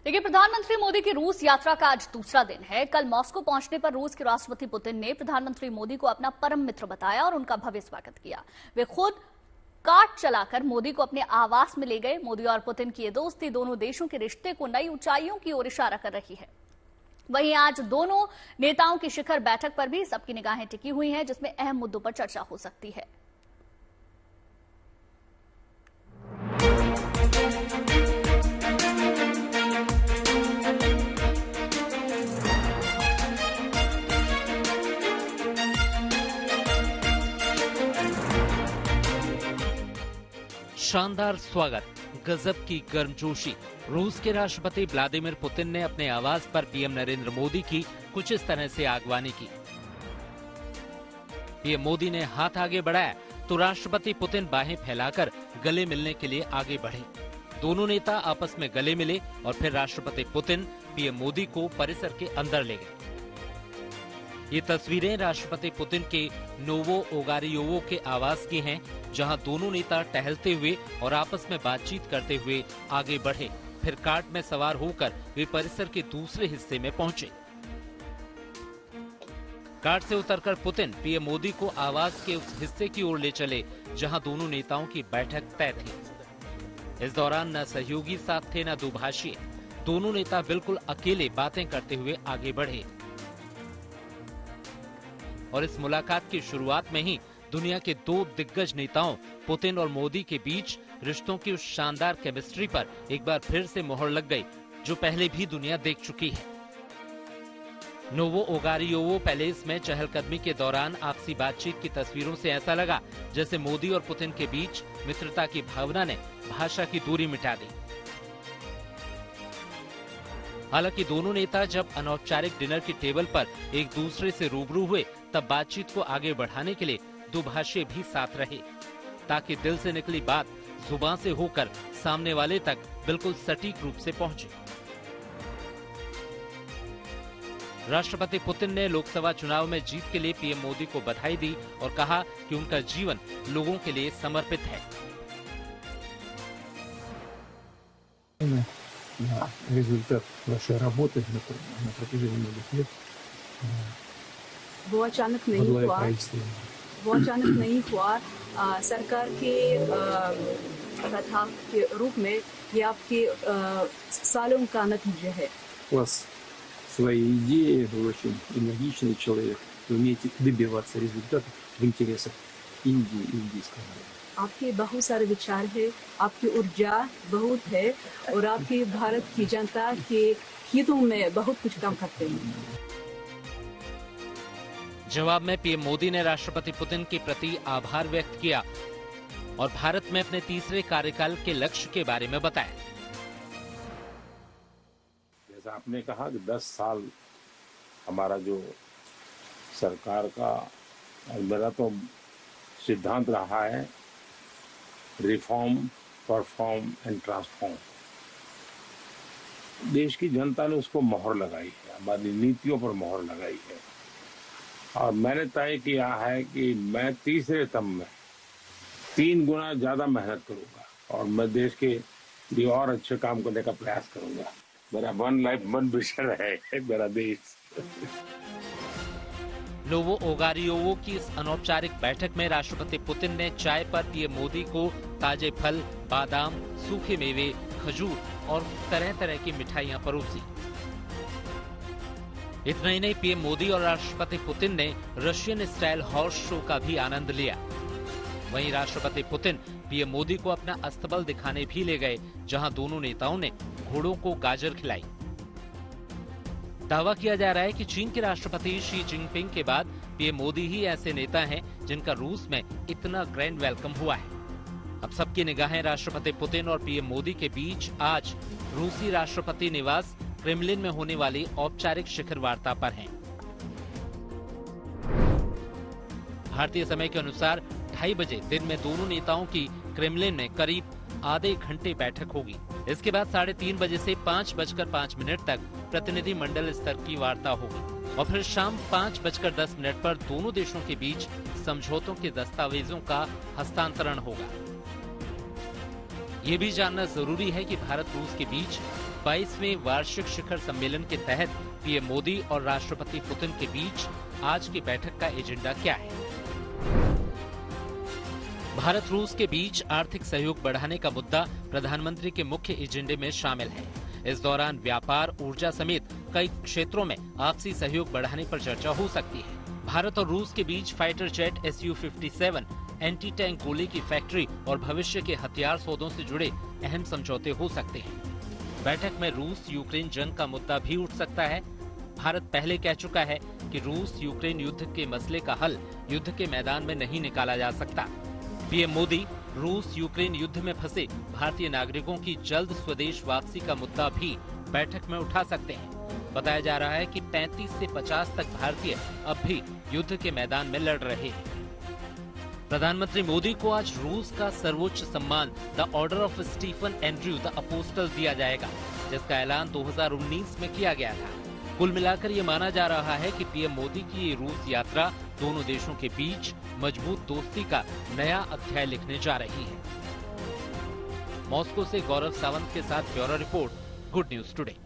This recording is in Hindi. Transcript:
देखिए, प्रधानमंत्री मोदी की रूस यात्रा का आज दूसरा दिन है। कल मॉस्को पहुंचने पर रूस के राष्ट्रपति पुतिन ने प्रधानमंत्री मोदी को अपना परम मित्र बताया और उनका भव्य स्वागत किया। वे खुद कार चलाकर मोदी को अपने आवास में ले गए। मोदी और पुतिन की ये दोस्ती दोनों देशों के रिश्ते को नई ऊंचाइयों की ओर इशारा कर रही है। वहीं आज दोनों नेताओं की शिखर बैठक पर भी सबकी निगाहें टिकी हुई हैं, जिसमें अहम मुद्दों पर चर्चा हो सकती है। शानदार स्वागत, गजब की गर्मजोशी। रूस के राष्ट्रपति व्लादिमीर पुतिन ने अपने आवास पर पीएम नरेंद्र मोदी की कुछ इस तरह से आगवानी की। पीएम मोदी ने हाथ आगे बढ़ाया तो राष्ट्रपति पुतिन बाहें फैलाकर गले मिलने के लिए आगे बढ़े। दोनों नेता आपस में गले मिले और फिर राष्ट्रपति पुतिन पीएम मोदी को परिसर के अंदर ले गए। ये तस्वीरें राष्ट्रपति पुतिन के नोवो ओगारियोवो के आवास की हैं, जहां दोनों नेता टहलते हुए और आपस में बातचीत करते हुए आगे बढ़े। फिर कार्ट में सवार होकर वे परिसर के दूसरे हिस्से में पहुंचे। कार्ट से उतरकर पुतिन पीएम मोदी को आवास के उस हिस्से की ओर ले चले जहां दोनों नेताओं की बैठक तय थी। इस दौरान न सहयोगी साथ थे न दुभाषी। दोनों नेता बिल्कुल अकेले बातें करते हुए आगे बढ़े और इस मुलाकात की शुरुआत में ही दुनिया के दो दिग्गज नेताओं पुतिन और मोदी के बीच रिश्तों की उस शानदार केमिस्ट्री पर एक बार फिर से मोहर लग गई, जो पहले भी दुनिया देख चुकी है। नोवो ओगारियोवो पैलेस में चहलकदमी के दौरान आपसी बातचीत की तस्वीरों से ऐसा लगा जैसे मोदी और पुतिन के बीच मित्रता की भावना ने भाषा की दूरी मिटा दी। हालांकि दोनों नेता जब अनौपचारिक डिनर की टेबल पर एक दूसरे से रूबरू हुए, तब बातचीत को आगे बढ़ाने के लिए दुभाषी भी साथ रहे, ताकि दिल से निकली बात जुबान से होकर सामने वाले तक बिल्कुल सटीक रूप से पहुंचे। राष्ट्रपति पुतिन ने लोकसभा चुनाव में जीत के लिए पीएम मोदी को बधाई दी और कहा कि उनका जीवन लोगों के लिए समर्पित है। результат вашей работы на протяжении многих лет. वो अचानक नहीं हुआ। सरकार के प्रथा के रूप में ये आपके सालों का नतीजा है। У вас свои идеи, вы очень энергичный человек, вы умеете добиваться результатов в интересах Индии и индийского народа. आपके बहुत सारे विचार है, आपकी ऊर्जा बहुत है और आपके भारत की जनता के हितों में बहुत कुछ काम करते हैं। जवाब में पीएम मोदी ने राष्ट्रपति पुतिन के प्रति आभार व्यक्त किया और भारत में अपने तीसरे कार्यकाल के लक्ष्य के बारे में बताया। जैसा आपने कहा कि 10 साल हमारा जो सरकार का मेरा तो सिद्धांत रहा है, रिफॉर्म, परफॉर्म एंड ट्रांसफॉर्म। देश की जनता ने उसको मोहर लगाई है, हमारी नीतियों पर मोहर लगाई है और मैंने तय किया है कि मैं तीसरे टर्म में 3 गुना ज्यादा मेहनत करूंगा और मैं देश के लिए और अच्छे काम करने का प्रयास करूंगा। मेरा वन लाइफ वन विजन है मेरा देश। नोवो ओगारियोवो की इस अनौपचारिक बैठक में राष्ट्रपति पुतिन ने चाय पर पीएम मोदी को ताजे फल, बादाम, सूखे मेवे, खजूर और तरह तरह की मिठाइयां परोसी। इतना ही नहीं, पीएम मोदी और राष्ट्रपति पुतिन ने रशियन स्टाइल हॉर्स शो का भी आनंद लिया। वहीं राष्ट्रपति पुतिन पीएम मोदी को अपना अस्तबल दिखाने भी ले गए, जहां दोनों नेताओं ने घोड़ों को गाजर खिलाई। दावा किया जा रहा है कि चीन के राष्ट्रपति शी जिनपिंग के बाद पीएम मोदी ही ऐसे नेता हैं जिनका रूस में इतना ग्रैंड वेलकम हुआ है। अब सबकी निगाहें राष्ट्रपति पुतिन और पीएम मोदी के बीच आज रूसी राष्ट्रपति निवास क्रेमलिन में होने वाली औपचारिक शिखर वार्ता पर हैं। भारतीय समय के अनुसार 2:30 बजे दिन में दोनों नेताओं की क्रेमलिन में करीब आधे घंटे बैठक होगी। इसके बाद 3:30 बजे से 5:05 तक प्रतिनिधि मंडल स्तर की वार्ता होगी और फिर शाम 5:10 पर दोनों देशों के बीच समझौतों के दस्तावेजों का हस्तांतरण होगा। ये भी जानना जरूरी है कि भारत रूस के बीच 22वें वार्षिक शिखर सम्मेलन के तहत पीएम मोदी और राष्ट्रपति पुतिन के बीच आज की बैठक का एजेंडा क्या है? भारत रूस के बीच आर्थिक सहयोग बढ़ाने का मुद्दा प्रधानमंत्री के मुख्य एजेंडे में शामिल है। इस दौरान व्यापार, ऊर्जा समेत कई क्षेत्रों में आपसी सहयोग बढ़ाने पर चर्चा हो सकती है। भारत और रूस के बीच fighter jet Su-57, anti tank गोली की फैक्ट्री और भविष्य के हथियार सौदों से जुड़े अहम समझौते हो सकते हैं। बैठक में रूस यूक्रेन जंग का मुद्दा भी उठ सकता है। भारत पहले कह चुका है कि रूस यूक्रेन युद्ध के मसले का हल युद्ध के मैदान में नहीं निकाला जा सकता। पीएम मोदी रूस यूक्रेन युद्ध में फंसे भारतीय नागरिकों की जल्द स्वदेश वापसी का मुद्दा भी बैठक में उठा सकते हैं। बताया जा रहा है कि 35 से 50 तक भारतीय अब भी युद्ध के मैदान में लड़ रहे हैं। प्रधानमंत्री मोदी को आज रूस का सर्वोच्च सम्मान the Order of Stephen Andrew the Apostle दिया जाएगा, जिसका ऐलान 2019 में किया गया था। कुल मिलाकर ये माना जा रहा है कि पीएम मोदी की ये रूस यात्रा दोनों देशों के बीच मजबूत दोस्ती का नया अध्याय लिखने जा रही है। मॉस्को से गौरव सावंत के साथ bureau report, good news today.